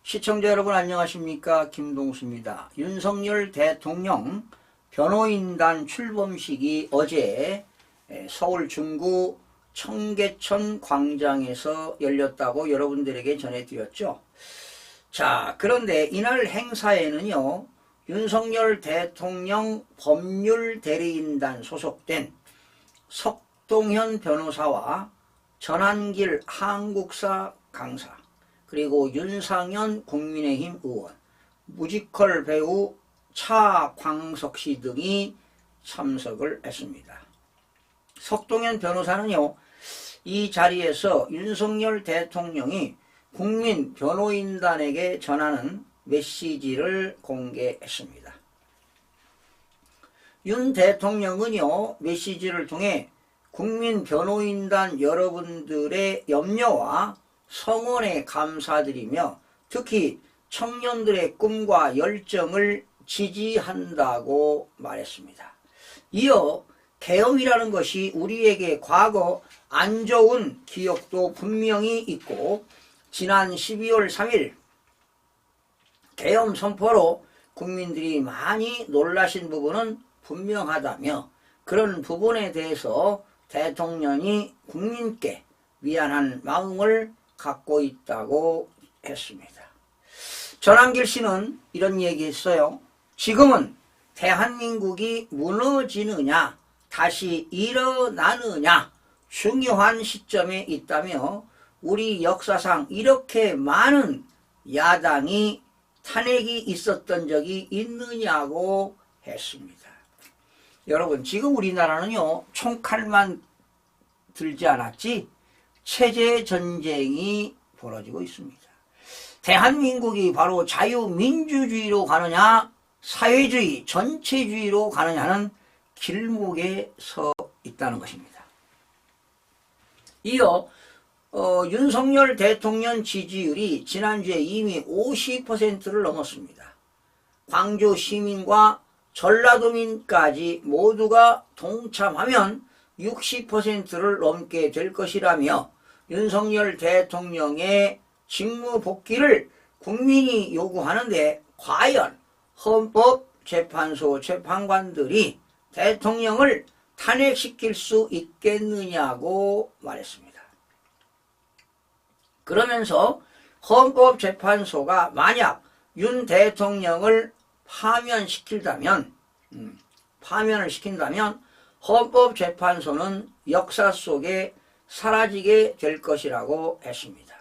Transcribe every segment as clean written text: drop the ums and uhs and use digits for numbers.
시청자 여러분 안녕하십니까? 김동수입니다. 윤석열 대통령 변호인단 출범식이 어제 서울 중구 청계천 광장에서 열렸다고 여러분들에게 전해드렸죠. 자, 그런데 이날 행사에는요, 윤석열 대통령 법률대리인단 소속된 석동현 변호사와 전한길 한국사 강사, 그리고 윤상현 국민의힘 의원, 뮤지컬 배우 차광석 씨 등이 참석을 했습니다. 석동현 변호사는요, 이 자리에서 윤석열 대통령이 국민 변호인단에게 전하는 메시지를 공개했습니다. 윤 대통령은요, 메시지를 통해 국민 변호인단 여러분들의 염려와 성원에 감사드리며 특히 청년들의 꿈과 열정을 지지한다고 말했습니다. 이어 계엄이라는 것이 우리에게 과거 안 좋은 기억도 분명히 있고 지난 12월 3일 계엄 선포로 국민들이 많이 놀라신 부분은 분명하다며 그런 부분에 대해서 대통령이 국민께 미안한 마음을 갖고 있다고 했습니다. 전한길 씨는 이런 얘기했어요. 지금은 대한민국이 무너지느냐 다시 일어나느냐 중요한 시점에 있다며 우리 역사상 이렇게 많은 야당이 탄핵이 있었던 적이 있느냐고 했습니다. 여러분, 지금 우리나라는요, 총칼만 들지 않았지 체제 전쟁이 벌어지고 있습니다. 대한민국이 바로 자유민주주의로 가느냐 사회주의 전체주의로 가느냐는 길목에 서 있다는 것입니다. 이어 윤석열 대통령 지지율이 지난주에 이미 50%를 넘었습니다. 광주 시민과 전라도민까지 모두가 동참하면 60%를 넘게 될 것이라며 윤석열 대통령의 직무 복귀를 국민이 요구하는데 과연 헌법재판소 재판관들이 대통령을 탄핵시킬 수 있겠느냐고 말했습니다. 그러면서 헌법재판소가 만약 윤 대통령을 파면을 시킨다면 헌법재판소는 역사 속에 사라지게 될 것이라고 했습니다.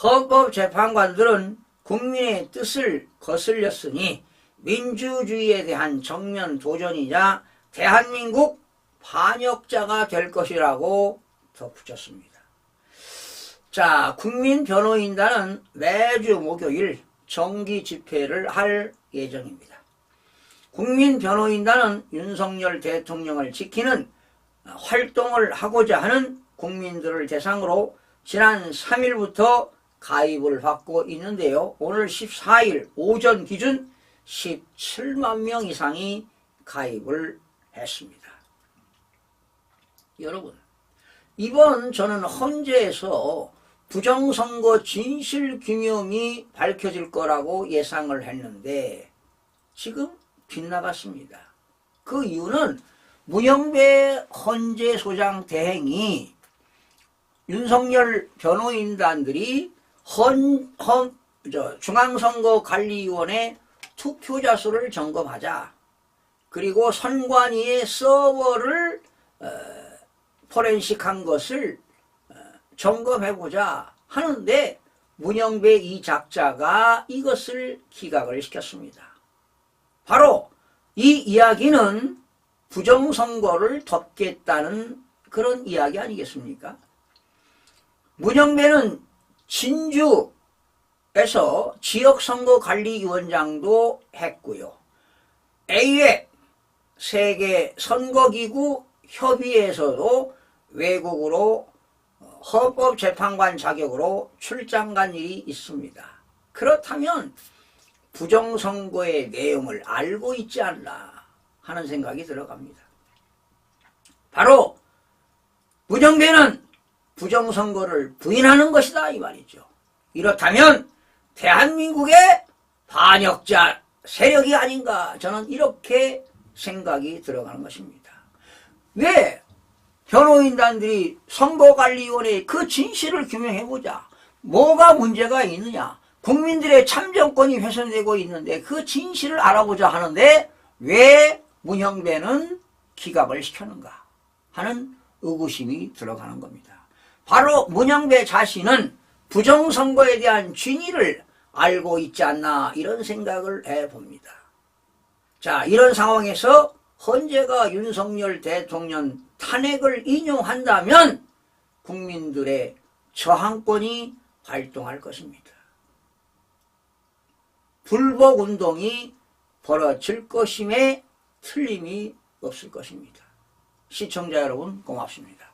헌법재판관들은 국민의 뜻을 거슬렸으니 민주주의에 대한 정면 도전이자 대한민국 반역자가 될 것이라고 덧붙였습니다. 자, 국민변호인단은 매주 목요일 정기 집회를 할 예정입니다. 국민변호인단은 윤석열 대통령을 지키는 활동을 하고자 하는 국민들을 대상으로 지난 3일부터 가입을 받고 있는데요. 오늘 14일 오전 기준 17만 명 이상이 가입을 했습니다. 여러분, 이번 저는 헌재에서 부정선거 진실규명이 밝혀질 거라고 예상을 했는데 지금 빗나갔습니다. 그 이유는 문영배 헌재소장 대행이 윤석열 변호인단들이 중앙선거관리위원회 투표자 수를 점검하자, 그리고 선관위의 서버를 포렌식한 것을 점검해보자 하는데 문영배 이 작자가 이것을 기각을 시켰습니다. 바로 이 이야기는 부정선거를 덮겠다는 그런 이야기 아니겠습니까? 문영배는 진주에서 지역선거관리위원장도 했고요. AF 세계 선거기구 협의회에서도 외국으로 헌법재판관 자격으로 출장 간 일이 있습니다. 그렇다면 부정선거의 내용을 알고 있지 않나 하는 생각이 들어갑니다. 바로 문영배는 부정선거를 부인하는 것이다 이 말이죠. 이렇다면 대한민국의 반역자 세력이 아닌가, 저는 이렇게 생각이 들어가는 것입니다. 왜 변호인단들이 선거관리위원회에 그 진실을 규명해보자. 뭐가 문제가 있느냐. 국민들의 참정권이 훼손되고 있는데 그 진실을 알아보자 하는데 왜 문형배는 기각을 시켰는가 하는 의구심이 들어가는 겁니다. 바로 문형배 자신은 부정선거에 대한 진위를 알고 있지 않나, 이런 생각을 해봅니다. 자, 이런 상황에서 헌재가 윤석열 대통령 탄핵을 인용한다면 국민들의 저항권이 발동할 것입니다. 불복운동이 벌어질 것임에 틀림이 없을 것입니다. 시청자 여러분, 고맙습니다.